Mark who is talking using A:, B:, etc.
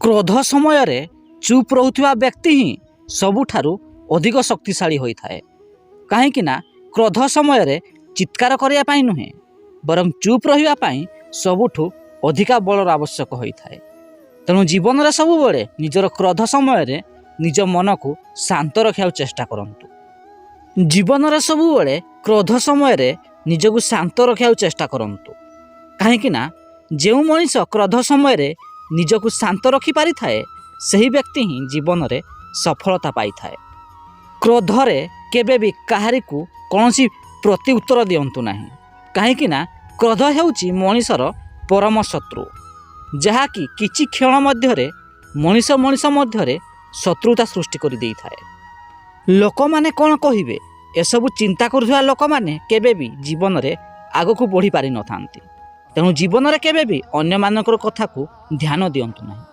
A: क्रोध समय चुप रहुथिबा व्यक्ति ही सबुठारु अधिक शक्तिशाली होइथाए। काहेकि ना क्रोध समय चित्कार करिया पाई नुहे बरं चुप रहिबा पाई सबुठु अधिका बलर आवश्यक होइथाए। तेणु जीवन में सब बेले निजर क्रोध समय निज मन को शांत रखा चेष्टा करंतु। जीवन में सब बेले क्रोध समय निजको शांत रखा चेष्टा करंतु। काहेकि ना जो मनीष क्रोध समय निजको शांत रखी पारि थाए सही व्यक्ति ही जीवन में सफलता पाई थाए। क्रोधरे केबे भी काहारी को कौनसी प्रति उत्तर दियंतु नाही। काहेकि ना क्रोध हेउची मनीषर परम शत्रु, जहाँकि किछि क्षण मध्यरे मनीष मनीष मध्यरे शत्रुता सृष्टि करि देई थाए। लोक माने कौन कहिबे एसबु चिंता करुवा लोक माने केबे भी जीवन में आगको बढ़ी पारि न थांती। तेणु जीवन में केबे भी अन्य मानकर कथा को ध्यान दियंतु नाही।